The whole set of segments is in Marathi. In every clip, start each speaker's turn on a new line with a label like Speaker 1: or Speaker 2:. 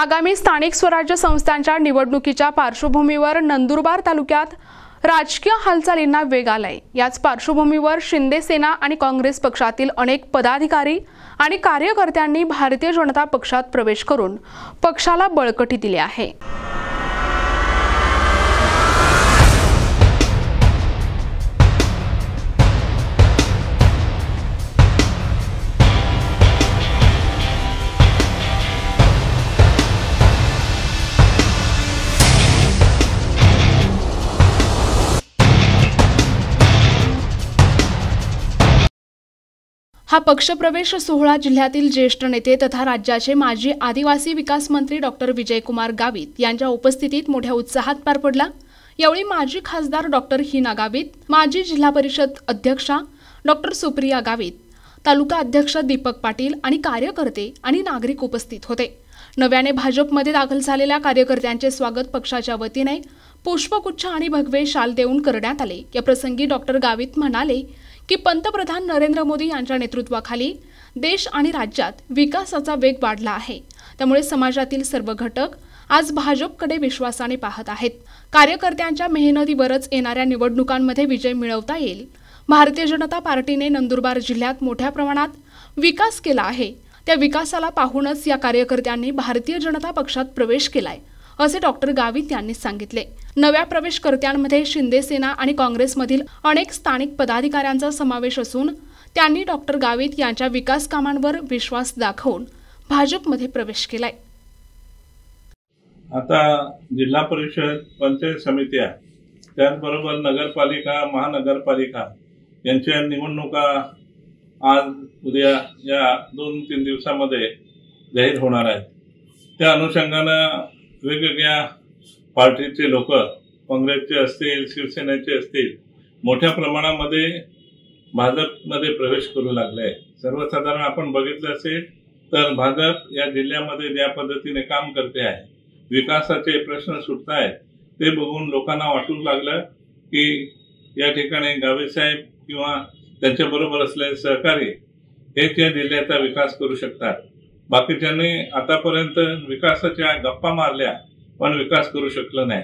Speaker 1: आगामी स्थानिक स्वराज्य संस्थांच्या निवडणुकीच्या पार्श्वभूमीवर नंदुरबार तालुक्यात राजकीय हालचालींना वेग आलाय। याच पार्श्वभूमीवर शिंदे सेना आणि काँग्रेस पक्षातील अनेक पदाधिकारी आणि कार्यकर्त्यांनी भारतीय जनता पक्षात प्रवेश करून पक्षाला बळकटी दिली आहे। हा पक्षप्रवेश सोहळा जिल्ह्यातील ज्येष्ठ नेते तथा राज्याचे माजी आदिवासी विकास मंत्री डॉक्टर विजयकुमार गावित यांच्या उपस्थितीत मोठ्या उत्साहात पार पडला। यावेळी माजी खासदार डॉक्टर हिना गावित, माजी जिल्हा परिषद अध्यक्षा डॉक्टर सुप्रिया गावित, तालुका अध्यक्ष दीपक पाटील आणि कार्यकर्ते आणि नागरिक उपस्थित होते। नव्याने भाजपमध्ये दाखल झालेल्या कार्यकर्त्यांचे स्वागत पक्षाच्या वतीने पुष्पगुच्छ आणि भगवे शाल देऊन करण्यात आले। या प्रसंगी डॉक्टर गावित म्हणाले की पंतप्रधान नरेंद्र मोदी यांच्या नेतृत्वाखाली देश आणि राज्यात विकासाचा वेग वाढला आहे। त्यामुळे समाजातील सर्व घटक आज भाजपकडे विश्वासाने पाहत आहेत। कार्यकर्त्यांच्या मेहनतीवरच येणाऱ्या निवडणुकांमध्ये विजय मिळवता येईल। भारतीय जनता पार्टीने नंदुरबार जिल्ह्यात मोठ्या प्रमाणात विकास केला आहे। त्या विकासाला पाहूनच या कार्यकर्त्यांनी भारतीय जनता पक्षात प्रवेश केलाय, असे डॉक्टर गावित यांनी सांगितले। नव्या प्रवेशकर्त्यांमध्ये शिंदे सेना आणि काँग्रेसमधील अनेक स्थानिक पदाधिकाऱ्यांचा समावेश असून त्यांनी डॉक्टर गावित यांच्या विकास कामांवर विश्वास दाखवून भाजपमध्ये प्रवेश केलाय।
Speaker 2: आता जिल्हा परिषद, पंचायत समित्या, त्याचबरोबर नगरपालिका, महानगरपालिका यांच्या निवडणुका आज उद्या या 2-3 दिवसांमध्ये जाहीर होणार आहेत। त्या अनुषंगानं वेगवेगळ्या पार्टीचे लोक, काँग्रेसचे असतील, शिवसेनेचे असतील, मोठ्या प्रमाणामध्ये भाजपमध्ये प्रवेश करू लागले। सर्वसाधारण आपण बघितलं असेल तर भाजप या जिल्ह्यामध्ये ज्या पद्धतीने काम करते आहे, विकासाचे प्रश्न सुटत आहेत, ते बघून लोकांना वाटू लागलं की या ठिकाणी गावित साहेब किंवा त्यांच्याबरोबर असलेले सहकारी हेच या जिल्ह्याचा विकास करू शकतात। बाकीच्यांनी आतापर्यंत विकासाच्या गप्पा मारल्या पण विकास करू शकलं नाही।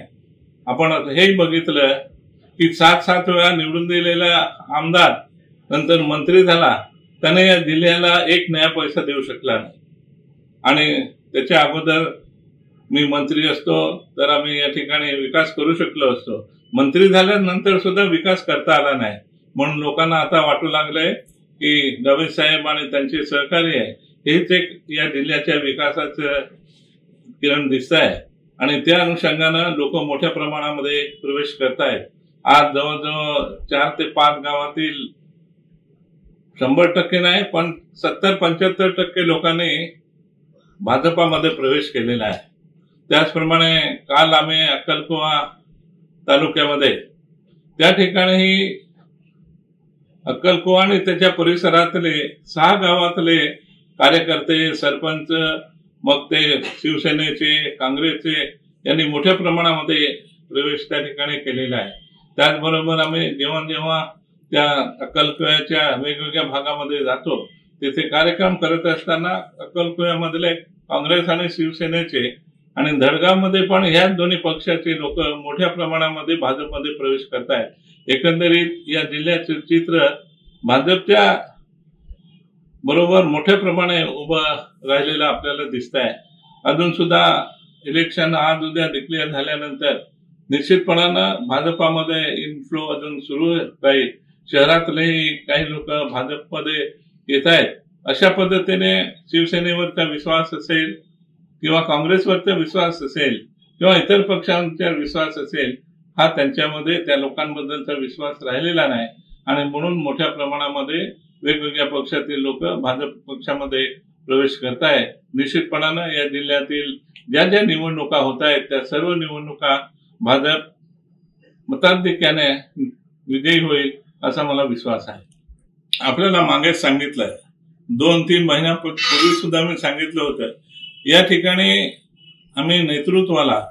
Speaker 2: आपण हेही बघितलं की 7 वेळा निवडून दिलेला आमदार नंतर मंत्री झाला, त्याने या जिल्ह्याला 1 नया पैसा देऊ शकला नाही। आणि त्याच्या अगोदर मी मंत्री असतो तर आम्ही या ठिकाणी विकास करू शकलो असतो, मंत्री झाल्यानंतर सुद्धा विकास करता आला नाही। म्हणून लोकांना आता वाटू लागलंय की गावित साहेब आणि त्यांचे सहकारी आहे हेच एक या जिल्ह्याच्या विकासाचं किरण दिसत आहे। आणि त्या अनुषंगानं लोक मोठ्या प्रमाणामध्ये प्रवेश करतायत। आज जवळजवळ 4 ते 5 गावातील 100% नाही पण 70-75% लोकांनी भाजपामध्ये प्रवेश केलेला आहे। त्याचप्रमाणे काल आम्ही अक्कलकुवा तालुक्यामध्ये त्या ठिकाणी अक्कलकुवा आणि त्याच्या परिसरातले 6 गावातले कार्यकर्ते, सरपंच, मग ते शिवसेनेचे, काँग्रेसचे यांनी मोठ्या प्रमाणामध्ये प्रवेश त्या ठिकाणी केलेला आहे। त्याचबरोबर आम्ही जेव्हा त्या अक्कलकुव्याच्या वेगवेगळ्या भागामध्ये जातो तिथे कार्यक्रम करत असताना अक्कलकुव्यामधले काँग्रेस आणि शिवसेनेचे आणि धडगावमध्ये पण ह्या दोन्ही पक्षाचे लोक मोठ्या प्रमाणामध्ये भाजपमध्ये प्रवेश करतायत। एकंदरीत या जिल्ह्याचे चित्र भाजपच्या बरोबर मोठ्या प्रमाणे उभं राहिलेलं आपल्याला दिसत आहे। अजून सुद्धा इलेक्शन आज उद्या डिक्लेअर झाल्यानंतर निश्चितपणानं भाजपामध्ये इन्फ्लो अजून सुरू राहील। शहरातलेही काही लोक भाजपमध्ये येत आहेत। अशा पद्धतीने शिवसेनेवरचा विश्वास असेल किंवा काँग्रेसवरचा विश्वास असेल किंवा इतर पक्षांचा विश्वास असेल, हा त्यांच्यामध्ये त्या लोकांबद्दलचा विश्वास राहिलेला नाही आणि म्हणून मोठ्या प्रमाणामध्ये वेगवेगळ्या पक्षातील लोक भाजप पक्षामध्ये प्रवेश करतायत। निश्चितपणानं या जिल्ह्यातील ज्या निवडणुका होत आहेत त्या सर्व निवडणुका भाजप मताधिक्याने विजयी होईल असा मला विश्वास आहे। आपल्याला मागेच सांगितलं, 2-3 महिन्यापूर्वी सुद्धा मी सांगितलं होतं, या ठिकाणी आम्ही नेतृत्वाला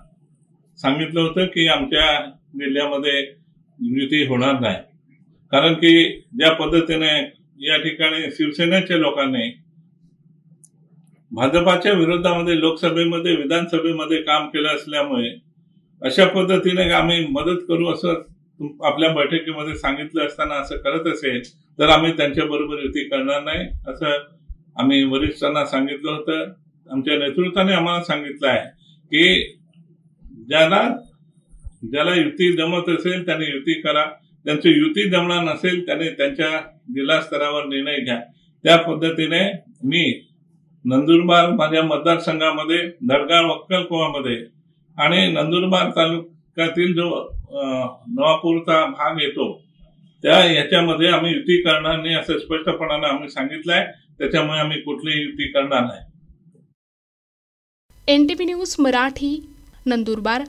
Speaker 2: सांगितलं होतं की आमच्या जिल्ह्यामध्ये युती होणार नाही। कारण की ज्या पद्धतीने या ठिकाणी शिवसेनेच्या लोकांनी भाजपाच्या विरोधामध्ये लोकसभेमध्ये विधानसभेमध्ये काम केलं असल्यामुळे अशा पद्धतीने आम्ही मदत करू असं आपल्या बैठकीमध्ये सांगितलं असताना असं करत असेल तर आम्ही त्यांच्या बरोबर युती करणार नाही असं आम्ही वरिष्ठांना सांगितलं होतं. आमच्या नेतृत्वाने आम्हाला सांगितलं आहे की ज्याला युती जमत असेल त्याने युती करा, त्यांची युती जमणार नसेल त्याने त्यांच्या जिल्हा स्तरावर निर्णय घ्या. त्या पद्धतीने मी नंदुरबार माझ्या मतदारसंघामध्ये धडगाव अक्कलकोवामध्ये आणि नंदुरबार तालुक्यातील जो नवापूरचा भाग येतो याच्यामध्ये आम्ही युती करणार नाही असं स्पष्टपणाने आम्ही सांगितलंय. त्याच्यामुळे आम्ही कुठलीही युती करणार नाही.
Speaker 1: NTV news Marathi, Nandurbar.